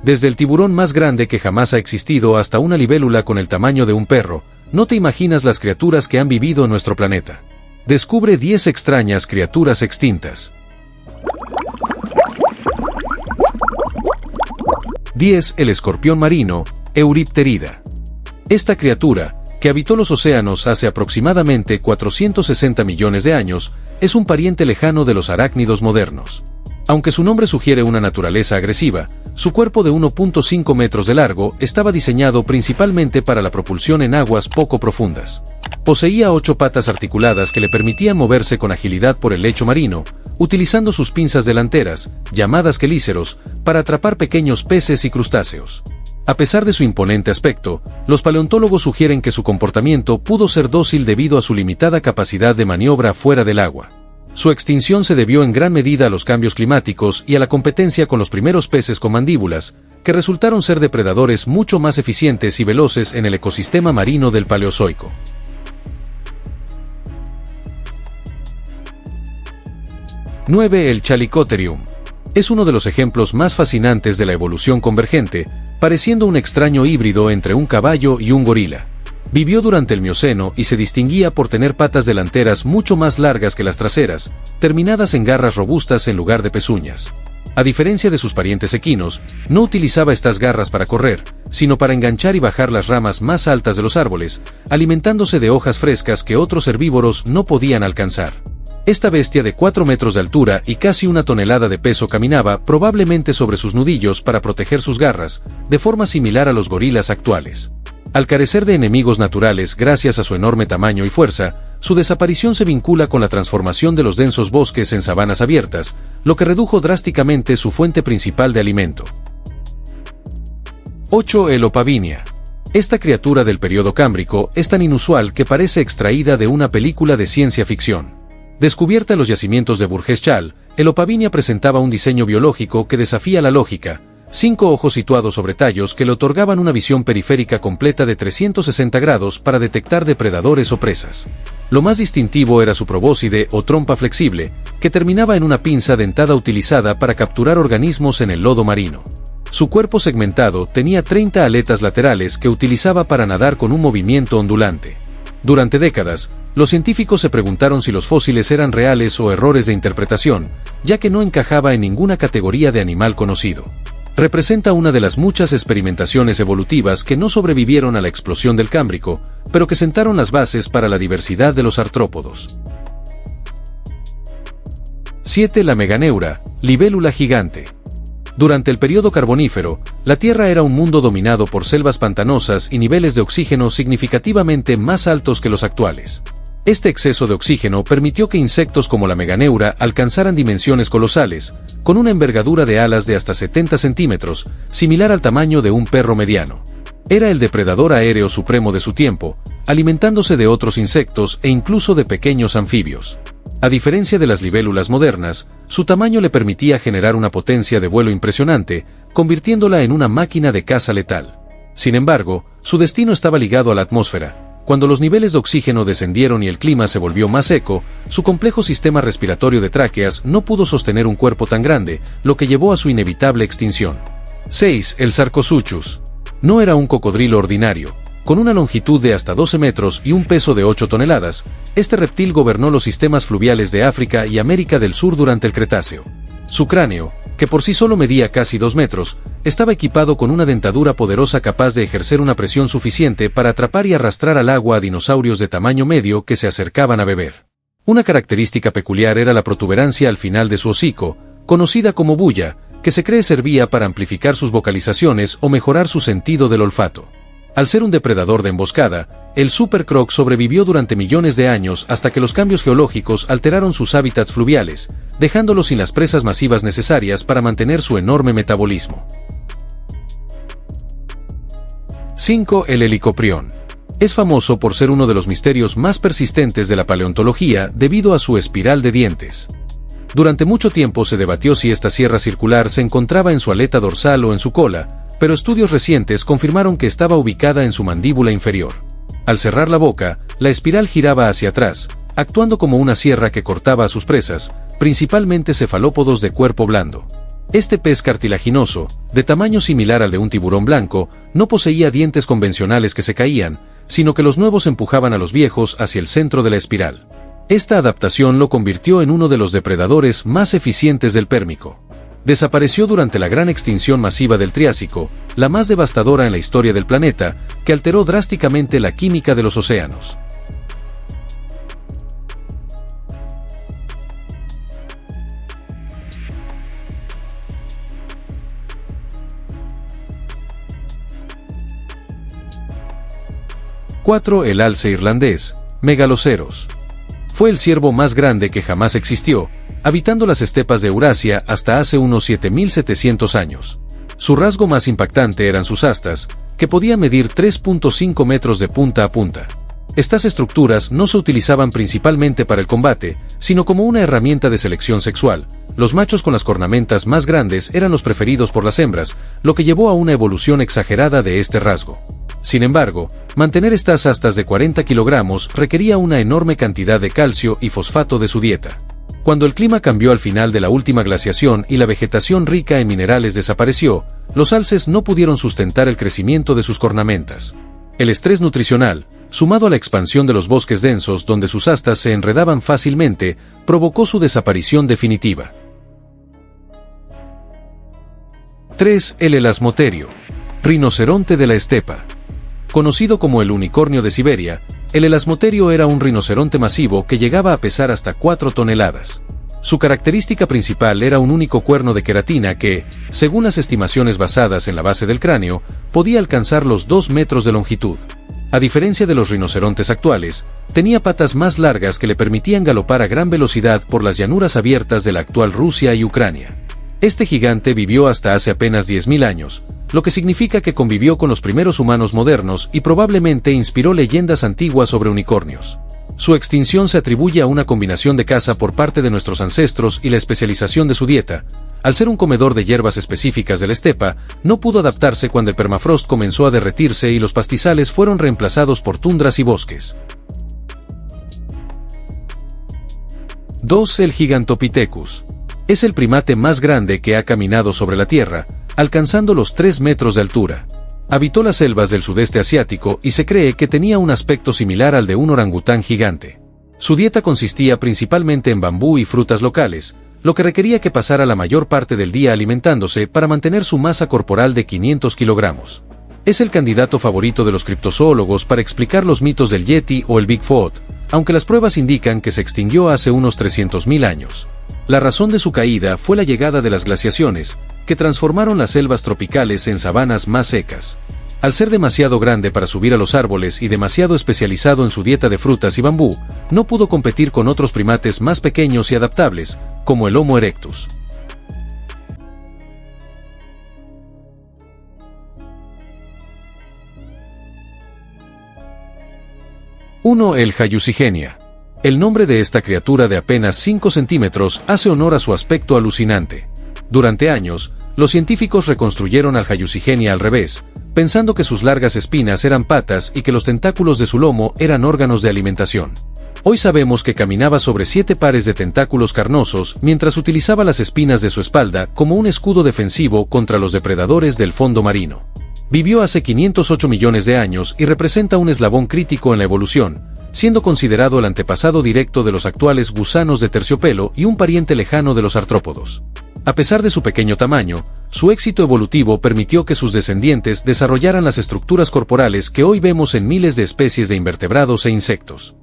Desde el tiburón más grande que jamás ha existido hasta una libélula con el tamaño de un perro, no te imaginas las criaturas que han vivido en nuestro planeta. Descubre 10 extrañas criaturas extintas. 10. El escorpión marino, Eurypterida. Esta criatura, que habitó los océanos hace aproximadamente 460 millones de años, es un pariente lejano de los arácnidos modernos. Aunque su nombre sugiere una naturaleza agresiva, su cuerpo de 1.5 metros de largo estaba diseñado principalmente para la propulsión en aguas poco profundas. Poseía 8 patas articuladas que le permitían moverse con agilidad por el lecho marino, utilizando sus pinzas delanteras, llamadas quelíceros, para atrapar pequeños peces y crustáceos. A pesar de su imponente aspecto, los paleontólogos sugieren que su comportamiento pudo ser dócil debido a su limitada capacidad de maniobra fuera del agua. Su extinción se debió en gran medida a los cambios climáticos y a la competencia con los primeros peces con mandíbulas, que resultaron ser depredadores mucho más eficientes y veloces en el ecosistema marino del Paleozoico. 9. El Chalicotherium. Es uno de los ejemplos más fascinantes de la evolución convergente, pareciendo un extraño híbrido entre un caballo y un gorila. Vivió durante el Mioceno y se distinguía por tener patas delanteras mucho más largas que las traseras, terminadas en garras robustas en lugar de pezuñas. A diferencia de sus parientes equinos, no utilizaba estas garras para correr, sino para enganchar y bajar las ramas más altas de los árboles, alimentándose de hojas frescas que otros herbívoros no podían alcanzar. Esta bestia de 4 metros de altura y casi 1 tonelada de peso caminaba probablemente sobre sus nudillos para proteger sus garras, de forma similar a los gorilas actuales. Al carecer de enemigos naturales gracias a su enorme tamaño y fuerza, su desaparición se vincula con la transformación de los densos bosques en sabanas abiertas, lo que redujo drásticamente su fuente principal de alimento. 8. El Opavinia. Esta criatura del período cámbrico es tan inusual que parece extraída de una película de ciencia ficción. Descubierta en los yacimientos de Burgess Shale, el Opavinia presentaba un diseño biológico que desafía la lógica. 5 ojos situados sobre tallos que le otorgaban una visión periférica completa de 360 grados para detectar depredadores o presas. Lo más distintivo era su probóscide o trompa flexible, que terminaba en una pinza dentada utilizada para capturar organismos en el lodo marino. Su cuerpo segmentado tenía 30 aletas laterales que utilizaba para nadar con un movimiento ondulante. Durante décadas, los científicos se preguntaron si los fósiles eran reales o errores de interpretación, ya que no encajaba en ninguna categoría de animal conocido. Representa una de las muchas experimentaciones evolutivas que no sobrevivieron a la explosión del Cámbrico, pero que sentaron las bases para la diversidad de los artrópodos. 7. La Meganeura, libélula gigante. Durante el período carbonífero, la Tierra era un mundo dominado por selvas pantanosas y niveles de oxígeno significativamente más altos que los actuales. Este exceso de oxígeno permitió que insectos como la meganeura alcanzaran dimensiones colosales, con una envergadura de alas de hasta 70 centímetros, similar al tamaño de un perro mediano. Era el depredador aéreo supremo de su tiempo, alimentándose de otros insectos e incluso de pequeños anfibios. A diferencia de las libélulas modernas, su tamaño le permitía generar una potencia de vuelo impresionante, convirtiéndola en una máquina de caza letal. Sin embargo, su destino estaba ligado a la atmósfera. Cuando los niveles de oxígeno descendieron y el clima se volvió más seco, su complejo sistema respiratorio de tráqueas no pudo sostener un cuerpo tan grande, lo que llevó a su inevitable extinción. 6. El Sarcosuchus. No era un cocodrilo ordinario. Con una longitud de hasta 12 metros y un peso de 8 toneladas, este reptil gobernó los sistemas fluviales de África y América del Sur durante el Cretáceo. Su cráneo, que por sí solo medía casi 2 metros, estaba equipado con una dentadura poderosa capaz de ejercer una presión suficiente para atrapar y arrastrar al agua a dinosaurios de tamaño medio que se acercaban a beber. Una característica peculiar era la protuberancia al final de su hocico, conocida como bulla, que se cree servía para amplificar sus vocalizaciones o mejorar su sentido del olfato. Al ser un depredador de emboscada, el supercroc sobrevivió durante millones de años hasta que los cambios geológicos alteraron sus hábitats fluviales, dejándolo sin las presas masivas necesarias para mantener su enorme metabolismo. 5. El Helicoprión. Es famoso por ser uno de los misterios más persistentes de la paleontología debido a su espiral de dientes. Durante mucho tiempo se debatió si esta sierra circular se encontraba en su aleta dorsal o en su cola, pero estudios recientes confirmaron que estaba ubicada en su mandíbula inferior. Al cerrar la boca, la espiral giraba hacia atrás, actuando como una sierra que cortaba a sus presas, principalmente cefalópodos de cuerpo blando. Este pez cartilaginoso, de tamaño similar al de un tiburón blanco, no poseía dientes convencionales que se caían, sino que los nuevos empujaban a los viejos hacia el centro de la espiral. Esta adaptación lo convirtió en uno de los depredadores más eficientes del Pérmico. Desapareció durante la gran extinción masiva del Triásico, la más devastadora en la historia del planeta, que alteró drásticamente la química de los océanos. El alce irlandés, Megaloceros. Fue el ciervo más grande que jamás existió, habitando las estepas de Eurasia hasta hace unos 7.700 años. Su rasgo más impactante eran sus astas, que podían medir 3.5 metros de punta a punta. Estas estructuras no se utilizaban principalmente para el combate, sino como una herramienta de selección sexual. Los machos con las cornamentas más grandes eran los preferidos por las hembras, lo que llevó a una evolución exagerada de este rasgo. Sin embargo, mantener estas astas de 40 kilogramos requería una enorme cantidad de calcio y fosfato de su dieta. Cuando el clima cambió al final de la última glaciación y la vegetación rica en minerales desapareció, los alces no pudieron sustentar el crecimiento de sus cornamentas. El estrés nutricional, sumado a la expansión de los bosques densos donde sus astas se enredaban fácilmente, provocó su desaparición definitiva. 3. El elasmoterio, rinoceronte de la estepa. Conocido como el unicornio de Siberia, el elasmoterio era un rinoceronte masivo que llegaba a pesar hasta 4 toneladas. Su característica principal era un único cuerno de queratina que, según las estimaciones basadas en la base del cráneo, podía alcanzar los 2 metros de longitud. A diferencia de los rinocerontes actuales, tenía patas más largas que le permitían galopar a gran velocidad por las llanuras abiertas de la actual Rusia y Ucrania. Este gigante vivió hasta hace apenas 10.000 años, lo que significa que convivió con los primeros humanos modernos y probablemente inspiró leyendas antiguas sobre unicornios. Su extinción se atribuye a una combinación de caza por parte de nuestros ancestros y la especialización de su dieta. Al ser un comedor de hierbas específicas de la estepa, no pudo adaptarse cuando el permafrost comenzó a derretirse y los pastizales fueron reemplazados por tundras y bosques. 2. El Gigantopithecus. Es el primate más grande que ha caminado sobre la Tierra, alcanzando los 3 metros de altura. Habitó las selvas del sudeste asiático y se cree que tenía un aspecto similar al de un orangután gigante. Su dieta consistía principalmente en bambú y frutas locales, lo que requería que pasara la mayor parte del día alimentándose para mantener su masa corporal de 500 kilogramos. Es el candidato favorito de los criptozoólogos para explicar los mitos del Yeti o el Bigfoot, aunque las pruebas indican que se extinguió hace unos 300.000 años. La razón de su caída fue la llegada de las glaciaciones, que transformaron las selvas tropicales en sabanas más secas. Al ser demasiado grande para subir a los árboles y demasiado especializado en su dieta de frutas y bambú, no pudo competir con otros primates más pequeños y adaptables, como el Homo erectus. El Hayucigenia. El nombre de esta criatura de apenas 5 centímetros hace honor a su aspecto alucinante. Durante años, los científicos reconstruyeron al Hayucigenia al revés, pensando que sus largas espinas eran patas y que los tentáculos de su lomo eran órganos de alimentación. Hoy sabemos que caminaba sobre 7 pares de tentáculos carnosos mientras utilizaba las espinas de su espalda como un escudo defensivo contra los depredadores del fondo marino. Vivió hace 508 millones de años y representa un eslabón crítico en la evolución, siendo considerado el antepasado directo de los actuales gusanos de terciopelo y un pariente lejano de los artrópodos. A pesar de su pequeño tamaño, su éxito evolutivo permitió que sus descendientes desarrollaran las estructuras corporales que hoy vemos en miles de especies de invertebrados e insectos.